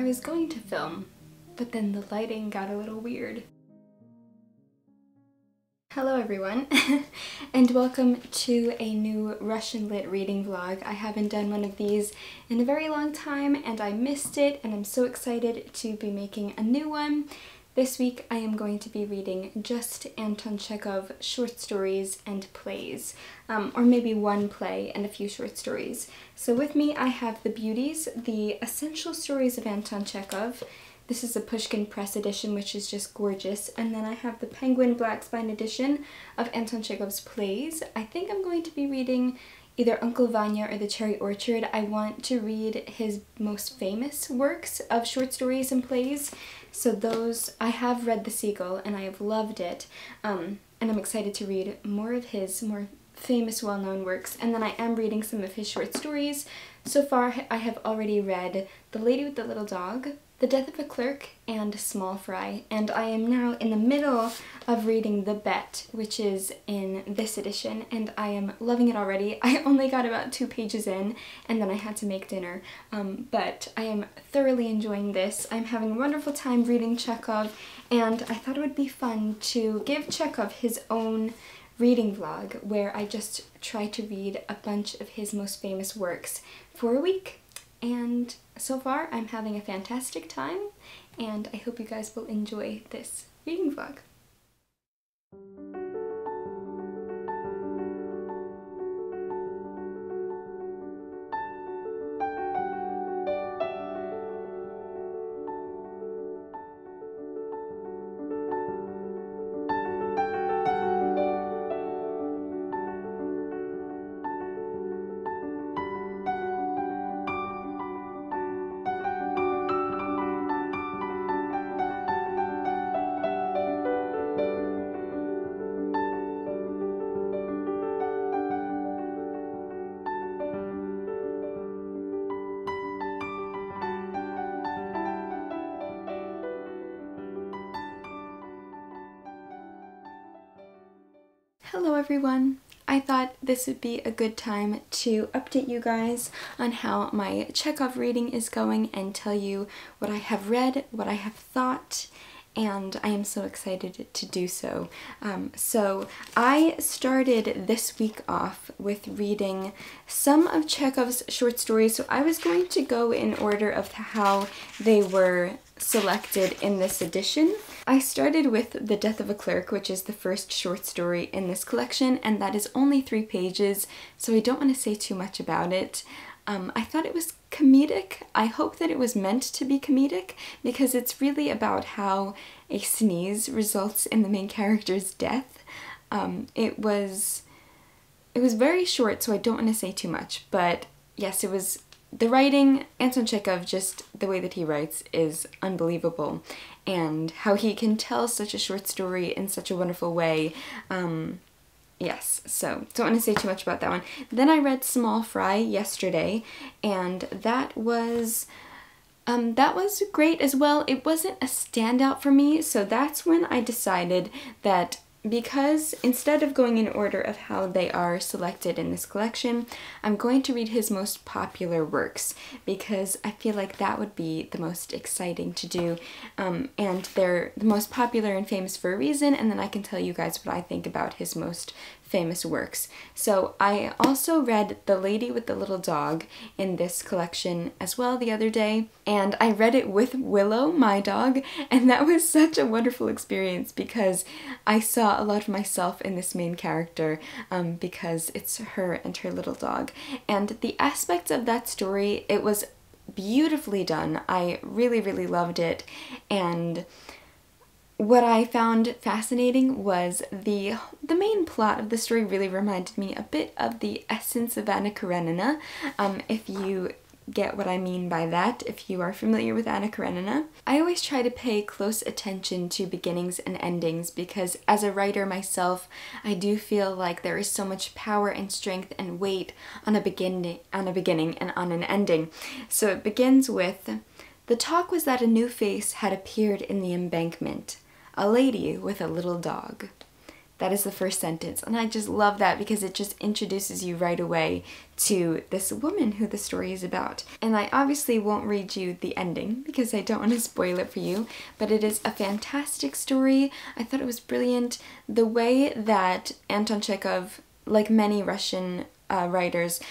was going to film, but then the lighting got a little weird. Hello everyone, and welcome to a new Russian lit reading vlog. I haven't done one of these in a very long time and I missed it, and I'm so excited to be making a new one. This week I am going to be reading just Anton Chekhov short stories and plays, or maybe one play and a few short stories. So with me I have The Beauties, the essential stories of Anton Chekhov. This is a Pushkin Press edition, which is just gorgeous. And then I have the Penguin Black Spine edition of Anton Chekhov's plays. I think I'm going to be reading either Uncle Vanya or The Cherry Orchard. I want to read his most famous works of short stories and plays. So those, I have read The Seagull and I have loved it. And I'm excited to read more of his more famous, well-known works. And then I am reading some of his short stories. So far, I have already read The Lady with the Little Dog, The Death of a Clerk, and Small Fry, and I am now in the middle of reading The Bet, which is in this edition, and I am loving it already. I only got about 2 pages in, and then I had to make dinner, but I am thoroughly enjoying this. I'm having a wonderful time reading Chekhov, and I thought it would be fun to give Chekhov his own reading vlog, where I just try to read a bunch of his most famous works for a week. And so far, I'm having a fantastic time, and I hope you guys will enjoy this reading vlog. Hello everyone! I thought this would be a good time to update you guys on how my Chekhov reading is going and tell you what I have read, what I have thought, and I am so excited to do so. So I started this week off with reading some of Chekhov's short stories, so I was going to go in order of how they were selected in this edition. I started with The Death of a Clerk, which is the first short story in this collection, and that is only 3 pages, so I don't want to say too much about it. I thought it was comedic. I hope that it was meant to be comedic, because it's really about how a sneeze results in the main character's death. It was very short, so I don't want to say too much, but yes, it was. The writing, Anton Chekhov, just the way that he writes is unbelievable, and how he can tell such a short story in such a wonderful way. Yes, so don't want to say too much about that one. Then I read Small Fry yesterday, and that was great as well. It wasn't a standout for me, so that's when I decided that because instead of going in order of how they are selected in this collection, I'm going to read his most popular works, because I feel like that would be the most exciting to do, and they're the most popular and famous for a reason, and then I can tell you guys what I think about his most famous works. So I also read The Lady with the Little Dog in this collection as well the other day, and I read it with Willow, my dog, and that was such a wonderful experience because I saw a lot of myself in this main character, because it's her and her little dog. And the aspects of that story, it was beautifully done. I really, really loved it, and what I found fascinating was the main plot of the story really reminded me a bit of the essence of Anna Karenina, if you get what I mean by that, if you are familiar with Anna Karenina. I always try to pay close attention to beginnings and endings, because as a writer myself, I do feel like there is so much power and strength and weight on a beginning and on an ending. So it begins with, "The talk was that a new face had appeared in the embankment. A lady with a little dog. That is the first sentence, and I just love that because it just introduces you right away to this woman who the story is about. And I obviously won't read you the ending because I don't want to spoil it for you, but it is a fantastic story. I thought it was brilliant. The way that Anton Chekhov, like many Russian writers,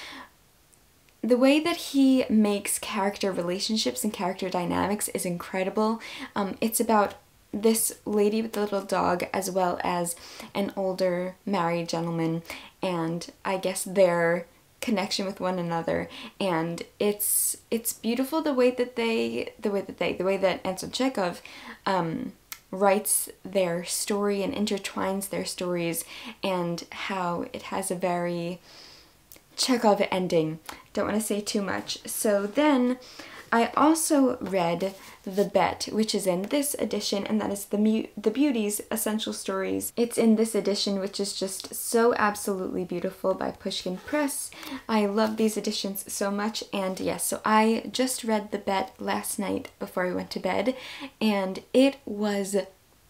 the way that he makes character relationships and character dynamics is incredible. It's about this lady with the little dog as well as an older married gentleman, and I guess their connection with one another, and it's beautiful the way that Anton Chekhov writes their story and intertwines their stories, and how it has a very Chekhov ending. Don't want to say too much. So then I also read The Bet, which is in this edition, and that is the Beauty's Essential Stories. It's in this edition, which is just so absolutely beautiful, by Pushkin Press. I love these editions so much, and yes, so I just read The Bet last night before I went to bed, and it was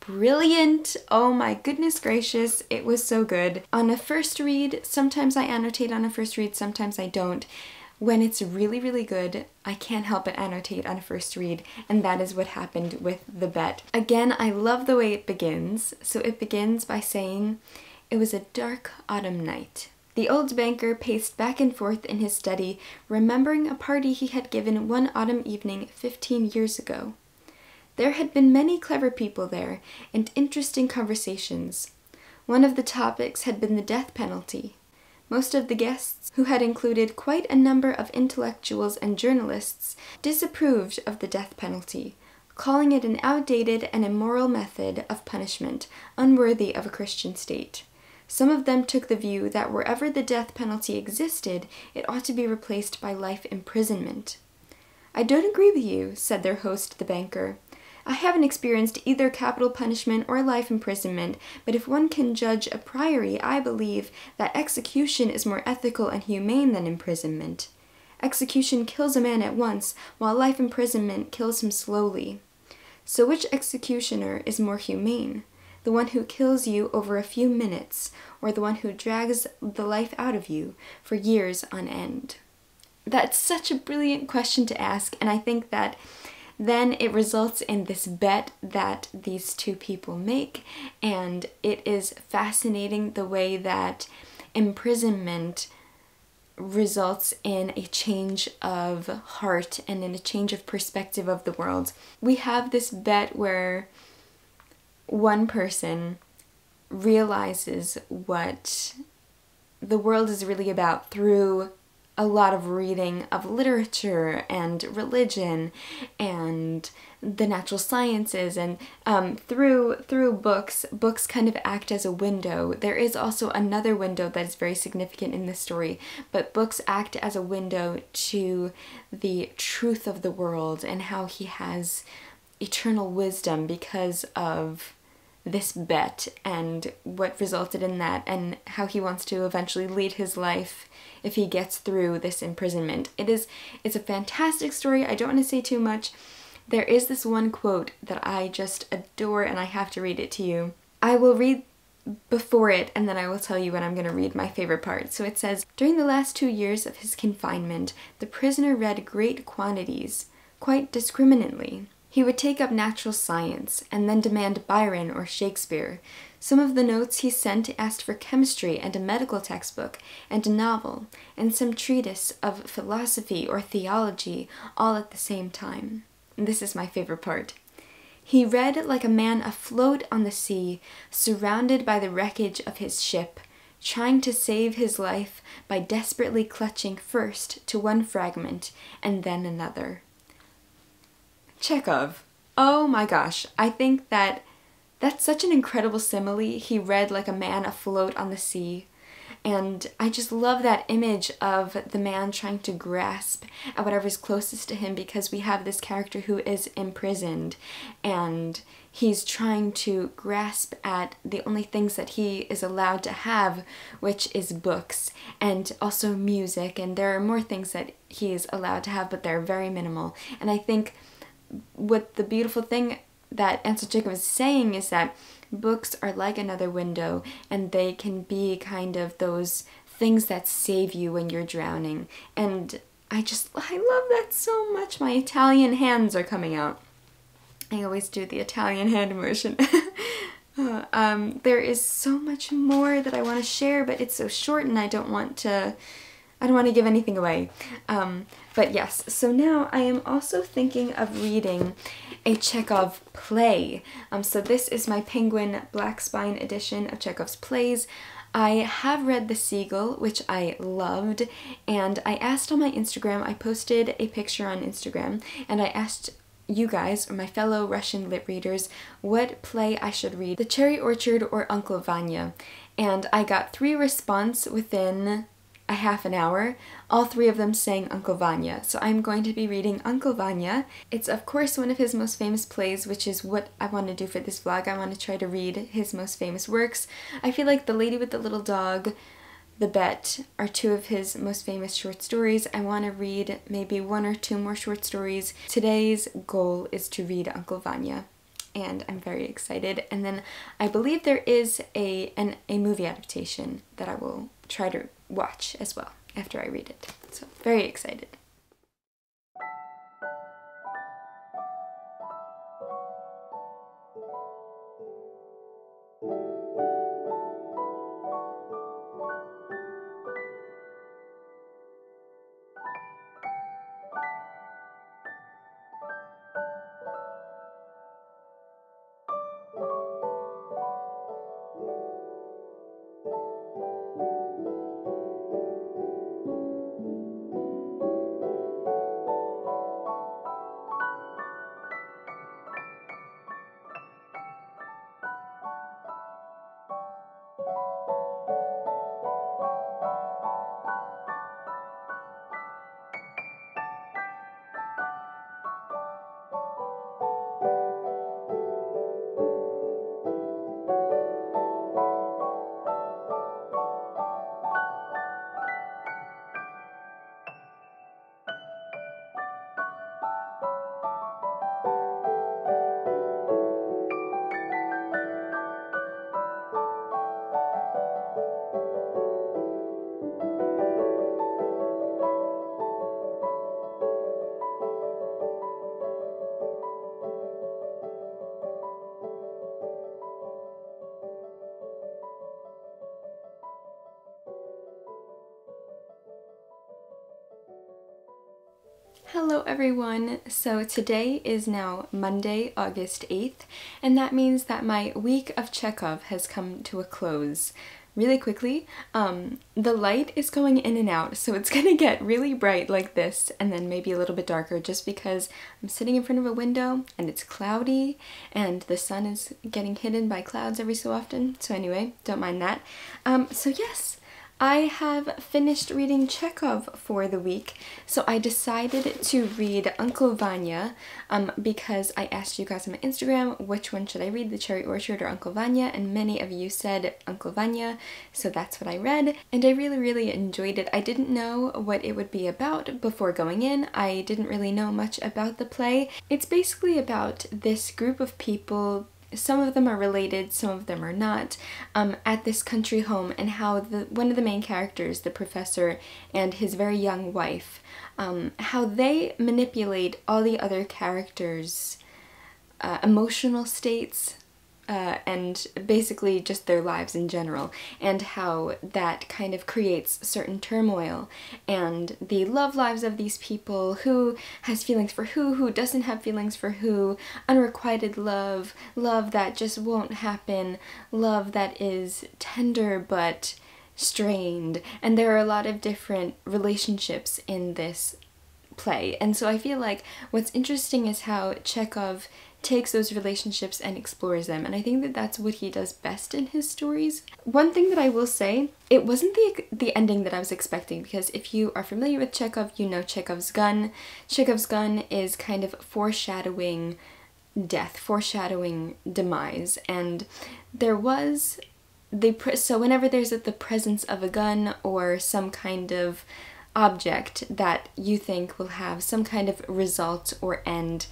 brilliant. Oh my goodness gracious, it was so good. On a first read, sometimes I annotate on a first read, sometimes I don't. When it's really, really good, I can't help but annotate on a first read, and that is what happened with The Bet. Again, I love the way it begins. So it begins by saying, "It was a dark autumn night. The old banker paced back and forth in his study, remembering a party he had given one autumn evening 15 years ago. There had been many clever people there, and interesting conversations. One of the topics had been the death penalty. Most of the guests, who had included quite a number of intellectuals and journalists, disapproved of the death penalty, calling it an outdated and immoral method of punishment, unworthy of a Christian state. Some of them took the view that wherever the death penalty existed, it ought to be replaced by life imprisonment. I don't agree with you," said their host, the banker. "I haven't experienced either capital punishment or life imprisonment, but if one can judge a priori, I believe that execution is more ethical and humane than imprisonment. Execution kills a man at once, while life imprisonment kills him slowly. So which executioner is more humane? The one who kills you over a few minutes, or the one who drags the life out of you for years on end?" That's such a brilliant question to ask, and I think that then it results in this bet that these two people make, and it is fascinating the way that imprisonment results in a change of heart and in a change of perspective of the world. We have this bet where one person realizes what the world is really about through a lot of reading of literature and religion and the natural sciences, and through books kind of act as a window. There is also another window that is very significant in this story, but books act as a window to the truth of the world and how he has eternal wisdom because of this bet and what resulted in that, and how he wants to eventually lead his life if he gets through this imprisonment. It's a fantastic story. I don't want to say too much. There is this one quote that I just adore, and I have to read it to you. I will read before it, and then I will tell you when I'm going to read my favorite part. So it says, "During the last 2 years of his confinement, the prisoner read great quantities, quite discriminately. He would take up natural science, and then demand Byron or Shakespeare. Some of the notes he sent asked for chemistry and a medical textbook, and a novel, and some treatise of philosophy or theology, all at the same time." And this is my favorite part. "He read like a man afloat on the sea, surrounded by the wreckage of his ship, trying to save his life by desperately clutching first to one fragment and then another." Chekhov. Oh my gosh, I think that's such an incredible simile. He read like a man afloat on the sea. And I just love that image of the man trying to grasp at whatever's closest to him, because we have this character who is imprisoned and he's trying to grasp at the only things that he is allowed to have, which is books and also music. And there are more things that he is allowed to have, but they're very minimal. And I think what the beautiful thing that Anton Chekhov is saying is that books are like another window, and they can be kind of those things that save you when you're drowning. And I love that so much. My Italian hands are coming out. I always do the Italian hand motion. There is so much more that I want to share, but it's so short and I don't want to give anything away. But yes, so now I am also thinking of reading a Chekhov play. So this is my Penguin Black Spine edition of Chekhov's plays. I have read The Seagull, which I loved, and I asked on my Instagram, I posted a picture on Instagram, and I asked you guys, or my fellow Russian lit readers, what play I should read, The Cherry Orchard or Uncle Vanya. And I got 3 responses within a half an hour, all 3 of them saying Uncle Vanya. So I'm going to be reading Uncle Vanya. It's of course one of his most famous plays, which is what I want to do for this vlog. I want to try to read his most famous works. I feel like The Lady with the Little Dog, The Bet are 2 of his most famous short stories. I want to read maybe 1 or 2 more short stories. Today's goal is to read Uncle Vanya, and I'm very excited. And then I believe there is a movie adaptation that I will try to watch as well after I read it. So very excited. Hello everyone! So today is now Monday, August 8th, and that means that my week of Chekhov has come to a close really quickly. The light is going in and out, so it's gonna get really bright like this and then maybe a little bit darker just because I'm sitting in front of a window and it's cloudy and the sun is getting hidden by clouds every so often. So anyway, don't mind that. So yes, I have finished reading Chekhov for the week, so I decided to read Uncle Vanya because I asked you guys on my Instagram which one should I read, The Cherry Orchard or Uncle Vanya, and many of you said Uncle Vanya, so that's what I read, and I really enjoyed it. I didn't know what it would be about before going in. I didn't really know much about the play. It's basically about this group of people. Some of them are related, some of them are not, at this country home, and how one of the main characters, the professor, and his very young wife, how they manipulate all the other characters' emotional states, and basically just their lives in general, and how that kind of creates certain turmoil, and the love lives of these people, who has feelings for who doesn't have feelings for who, unrequited love, love that just won't happen, love that is tender but strained, and there are a lot of different relationships in this play. And so I feel like what's interesting is how Chekhov takes those relationships and explores them, and I think that that's what he does best in his stories. One thing that I will say, it wasn't the ending that I was expecting, because if you are familiar with Chekhov, you know Chekhov's gun. Chekhov's gun is kind of foreshadowing death, foreshadowing demise, and there was so whenever there's the presence of a gun or some kind of object that you think will have some kind of result or end,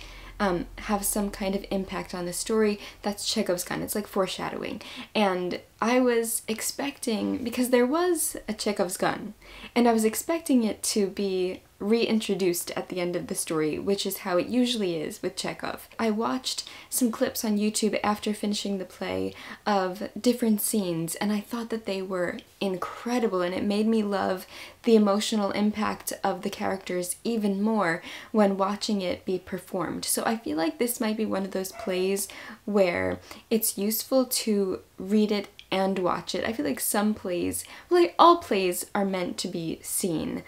have some kind of impact on the story. That's Chekhov's gun. It's like foreshadowing. And I was expecting, because there was a Chekhov's gun, and I was expecting it to be reintroduced at the end of the story, which is how it usually is with Chekhov. I watched some clips on YouTube after finishing the play of different scenes, and I thought that they were incredible, and it made me love the emotional impact of the characters even more when watching it be performed. So I feel like this might be one of those plays where it's useful to read it and watch it. I feel like some plays, well, like all plays are meant to be seen.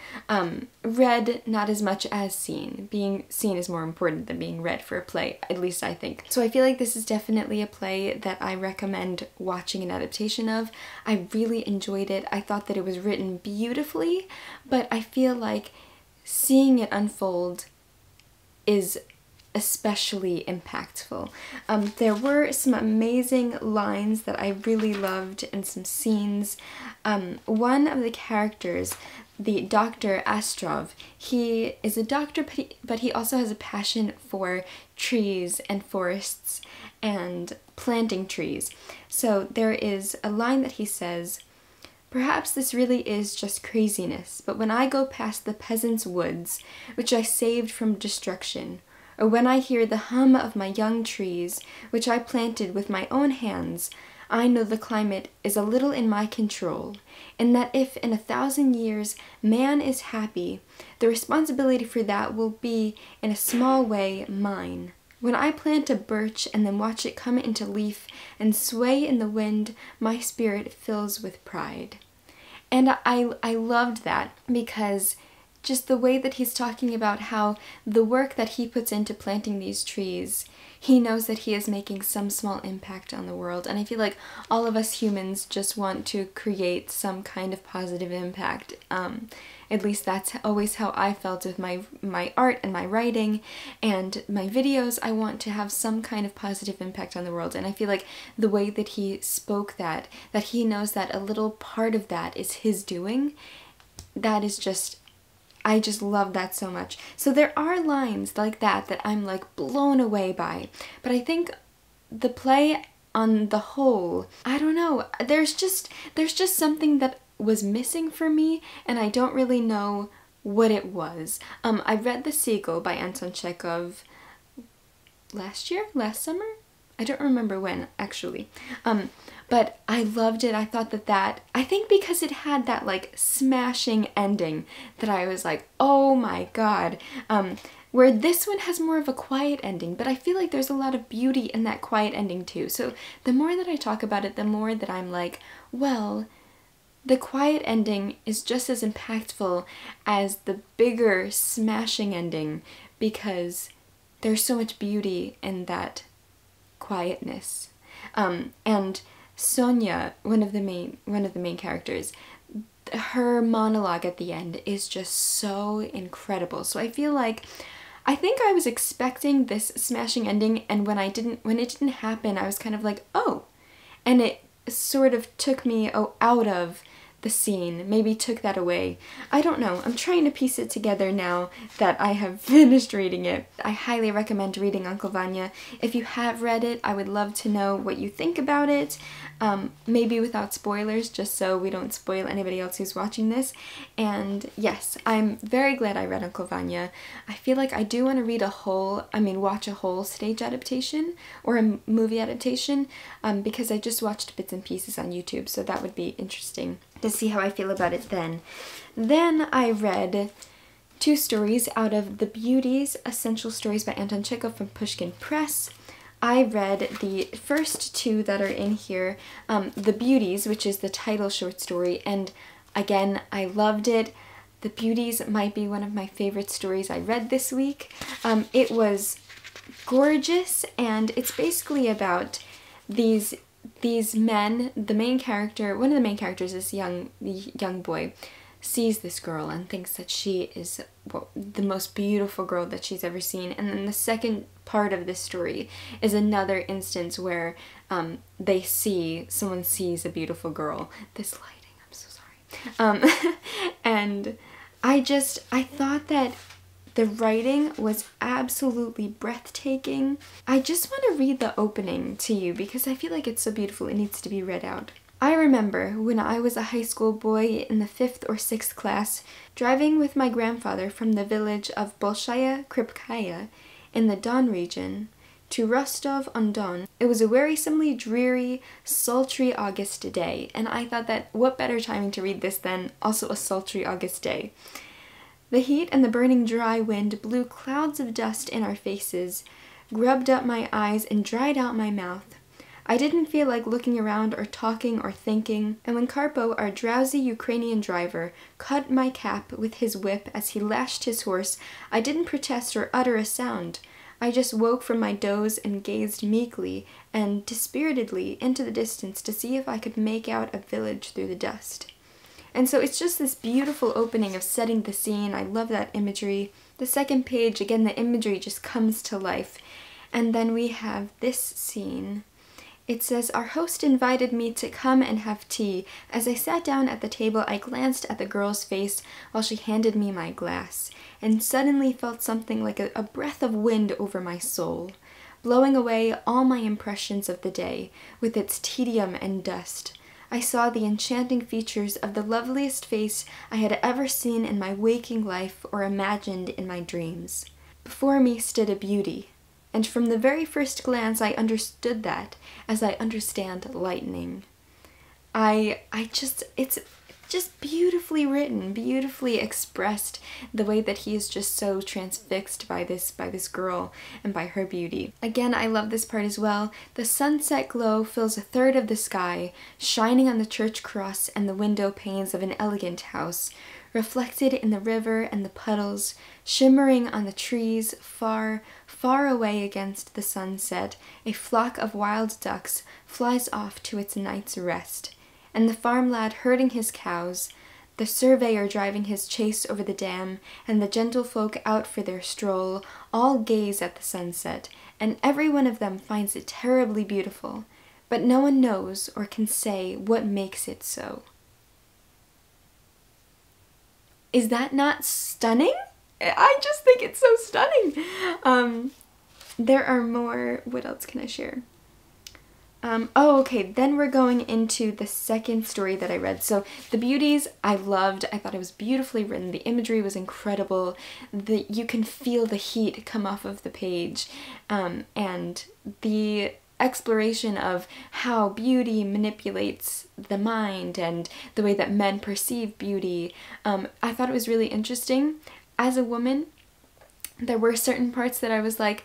Read, not as much as seen. Being seen is more important than being read for a play, at least I think. So I feel like this is definitely a play that I recommend watching an adaptation of. I really enjoyed it. I thought that it was written beautifully, but I feel like seeing it unfold is especially impactful. There were some amazing lines that I really loved and some scenes. One of the characters, the Dr. Astrov, he is a doctor, but he also has a passion for trees and forests and planting trees. So there is a line that he says, "Perhaps this really is just craziness, but when I go past the peasants' woods, which I saved from destruction, or when I hear the hum of my young trees, which I planted with my own hands, I know the climate is a little in my control, and that if in 1,000 years man is happy, the responsibility for that will be, in a small way, mine. When I plant a birch and then watch it come into leaf and sway in the wind, my spirit fills with pride." And I loved that, because just the way that he's talking about how the work that he puts into planting these trees, he knows that he is making some small impact on the world. And I feel like all of us humans just want to create some kind of positive impact. At least that's always how I felt with my art and my writing and my videos. I want to have some kind of positive impact on the world. And I feel like the way that he spoke that he knows that a little part of that is his doing, that is just, I just love that so much. So there are lines like that I'm like blown away by. But I think the play on the whole, I don't know, there's just something that was missing for me, and I don't really know what it was. I read The Seagull by Anton Chekhov last summer? I don't remember when, actually. But I loved it. I thought that I think because it had that like smashing ending that I was like, oh my god. Where this one has more of a quiet ending, but I feel like there's a lot of beauty in that quiet ending too. So the more that I talk about it, the more that I'm like, well, the quiet ending is just as impactful as the bigger smashing ending, because there's so much beauty in that quietness. And Sonia, one of the main characters, her monologue at the end is just so incredible. So I feel like, I think I was expecting this smashing ending, and when it didn't happen, I was kind of like, oh, and it sort of took me out of the scene, maybe took that away. I don't know. I'm trying to piece it together now that I have finished reading it. I highly recommend reading Uncle Vanya. If you have read it, I would love to know what you think about it. Maybe without spoilers, just so we don't spoil anybody else who's watching this. And yes, I'm very glad I read Uncle Vanya. I feel like I do want to watch a whole stage adaptation or a movie adaptation, because I just watched bits and pieces on YouTube, so that would be interesting to see how I feel about it then. Then I read 2 stories out of The Beauties, Essential Stories by Anton Chekhov from Pushkin Press. I read the first 2 that are in here, The Beauties, which is the title short story, and again, I loved it. The Beauties might be one of my favorite stories I read this week. It was gorgeous, and it's basically about these men. The main character, one of the main characters, this young boy, sees this girl and thinks that she is the most beautiful girl that she's ever seen. And then the second part of this story is another instance where someone sees a beautiful girl. This lighting, I'm so sorry. And I thought that The writing was absolutely breathtaking. I just want to read the opening to you because I feel like it's so beautiful it needs to be read out. I remember when I was a high school boy in the 5th or 6th class, driving with my grandfather from the village of Bolshaya Kripkaya in the Don region to Rostov-on-Don. It was a wearisomely dreary, sultry August day, and I thought that what better timing to read this than also a sultry August day. The heat and the burning dry wind blew clouds of dust in our faces, grubbed up my eyes, and dried out my mouth. I didn't feel like looking around or talking or thinking, and when Karpo, our drowsy Ukrainian driver, cut my cap with his whip as he lashed his horse, I didn't protest or utter a sound. I just woke from my doze and gazed meekly and dispiritedly into the distance to see if I could make out a village through the dust. And so it's just this beautiful opening of setting the scene. I love that imagery. The second page, again, the imagery just comes to life. And then we have this scene. It says, "Our host invited me to come and have tea. As I sat down at the table, I glanced at the girl's face while she handed me my glass, and suddenly felt something like a breath of wind over my soul, blowing away all my impressions of the day, with its tedium and dust. I saw the enchanting features of the loveliest face I had ever seen in my waking life or imagined in my dreams. Before me stood a beauty. And from the very first glance I understood that, as I understand lightning." It's just beautifully written, beautifully expressed, the way that he is just so transfixed by this girl and by her beauty. Again, I love this part as well. "The sunset glow fills a third of the sky, shining on the church cross and the window panes of an elegant house, reflected in the river and the puddles, shimmering on the trees, far, far away against the sunset, a flock of wild ducks flies off to its night's rest, and the farm lad herding his cows, the surveyor driving his chaise over the dam, and the gentlefolk out for their stroll, all gaze at the sunset, and every one of them finds it terribly beautiful, but no one knows or can say what makes it so." Is that not stunning? I just think it's so stunning. There are more. What else can I share? Okay, then we're going into the second story that I read. So The Beauties, I loved. I thought it was beautifully written. The imagery was incredible. You can feel the heat come off of the page. And the exploration of how beauty manipulates the mind and the way that men perceive beauty. I thought it was really interesting. As a woman, there were certain parts that I was like,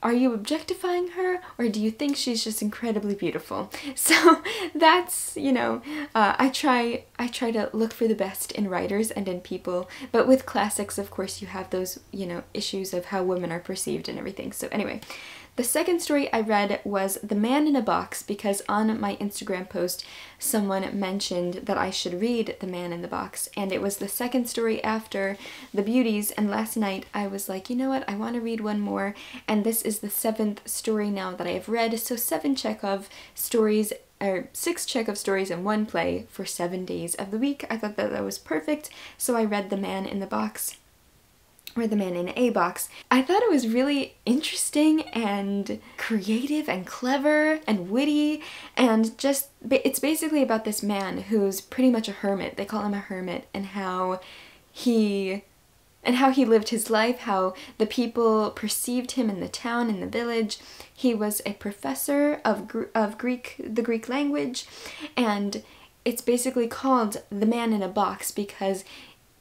are you objectifying her, or do you think she's just incredibly beautiful? So that's, I try to look for the best in writers and in people, but with classics, of course, you have those, issues of how women are perceived and everything. So anyway, the second story I read was The Man in a Box, because on my Instagram post, someone mentioned that I should read The Man in the Box, and it was the second story after The Beauties, and last night I was like, you know what, I want to read one more, and this is the 7th story now that I have read, so 7 Chekhov stories, or 6 Chekhov stories and 1 play for 7 days of the week. I thought that was perfect, so I read The Man in the Box, or The Man in a Box. I thought it was really interesting and creative and clever and witty, and just, it's basically about this man who's pretty much a hermit. They call him a hermit, and how he lived his life, how the people perceived him in the town, in the village. He was a professor of the Greek language, and it's basically called The Man in a Box because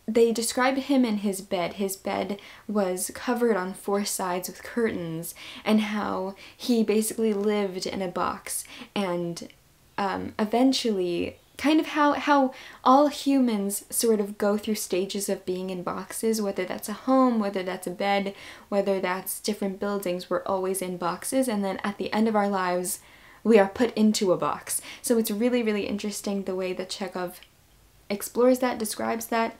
they described him in his bed. His bed was covered on 4 sides with curtains, and how he basically lived in a box, and eventually kind of how all humans sort of go through stages of being in boxes, whether that's a home, whether that's a bed, whether that's different buildings. We're always in boxes, and then at the end of our lives we are put into a box. So it's really, really interesting the way that Chekhov explores that, describes that.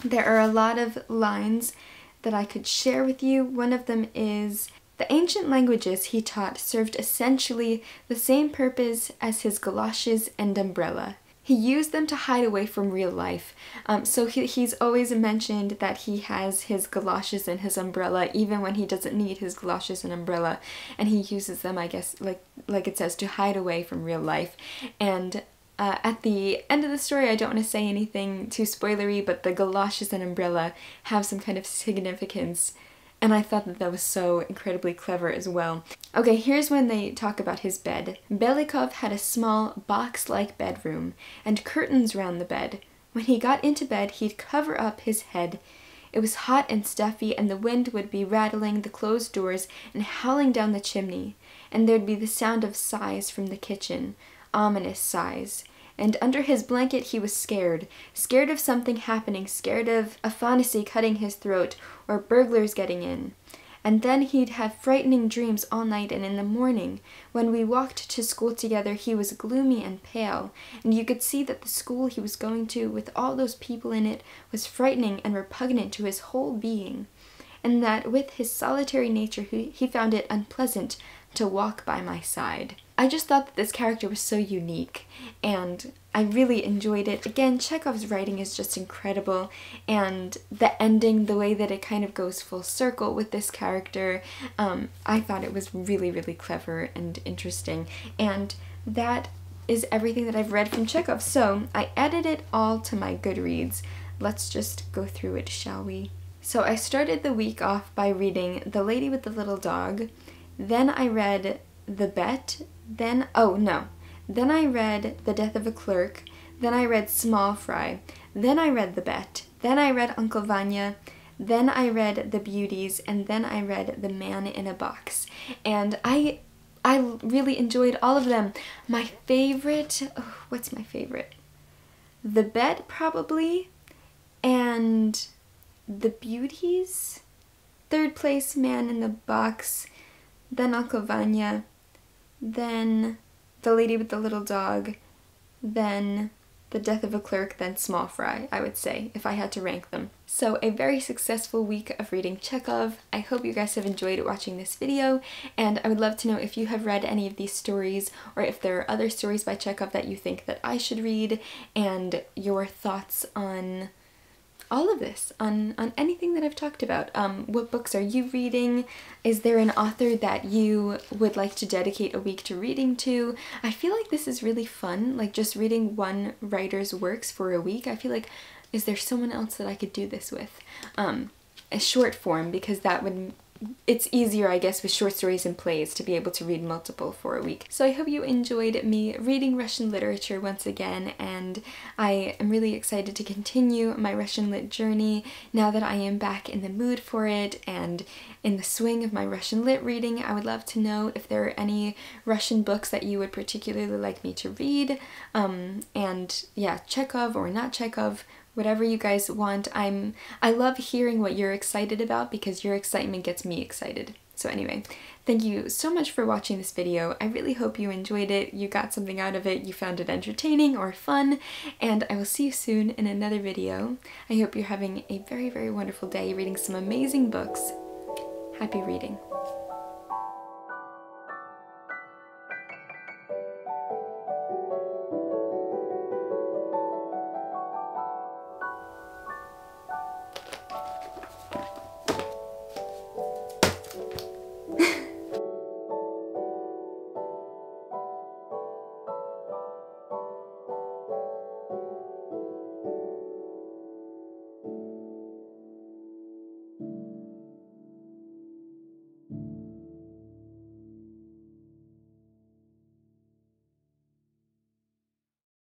There are a lot of lines that I could share with you. One of them is, "The ancient languages he taught served essentially the same purpose as his galoshes and umbrella. he used them to hide away from real life. So he's always mentioned that he has his galoshes and his umbrella even when he doesn't need his galoshes and umbrella, and he uses them, I guess, like it says, to hide away from real life. And at the end of the story, I don't want to say anything too spoilery, but the galoshes and umbrella have some kind of significance, and I thought that that was so incredibly clever as well. Okay, here's when they talk about his bed. Belikov had a small box-like bedroom and curtains round the bed. When he got into bed, he'd cover up his head. It was hot and stuffy, and the wind would be rattling the closed doors and howling down the chimney, and there'd be the sound of sighs from the kitchen, ominous sighs. And under his blanket he was scared. Scared of something happening, scared of a fantasy cutting his throat, or burglars getting in. And then he'd have frightening dreams all night, and in the morning, when we walked to school together, he was gloomy and pale, and you could see that the school he was going to, with all those people in it, was frightening and repugnant to his whole being, and that with his solitary nature he found it unpleasant to walk by my side. I just thought that this character was so unique, and I really enjoyed it. Again, Chekhov's writing is just incredible, and the ending, the way that it kind of goes full circle with this character, I thought it was really, really clever and interesting. And that is everything that I've read from Chekhov. So I added it all to my Goodreads. Let's just go through it, shall we? So I started the week off by reading The Lady with the Little Dog. Then I read The Bet. Then I read The Death of a Clerk. Then I read Small Fry. Then I read The Bet. Then I read Uncle Vanya. Then I read The Beauties. And then I read The Man in a Box. And I really enjoyed all of them. My favorite, what's my favorite? The Bet, probably, and The Beauties. Third place, Man in the Box. Then Uncle Vanya. Then The Lady with the Little Dog, then The Death of a Clerk, then Small Fry, I would say, if I had to rank them. So a very successful week of reading Chekhov. I hope you guys have enjoyed watching this video, and I would love to know if you have read any of these stories, or if there are other stories by Chekhov that you think that I should read, and your thoughts on all of this, on anything that I've talked about. What books are you reading? Is there an author that you would like to dedicate a week to reading to? I feel like this is really fun, like just reading one writer's works for a week. I feel like, is there someone else that I could do this with? A short form, because that would, it's easier, I guess, with short stories and plays to be able to read multiple for a week. So I hope you enjoyed me reading Russian literature once again, and I am really excited to continue my Russian lit journey now that I am back in the mood for it and in the swing of my Russian lit reading. I would love to know if there are any Russian books that you would particularly like me to read, and yeah, Chekhov or not Chekhov, whatever you guys want. I love hearing what you're excited about, because your excitement gets me excited. So anyway, thank you so much for watching this video. I really hope you enjoyed it, you got something out of it, you found it entertaining or fun, and I will see you soon in another video. I hope you're having a very, very wonderful day reading some amazing books. Happy reading.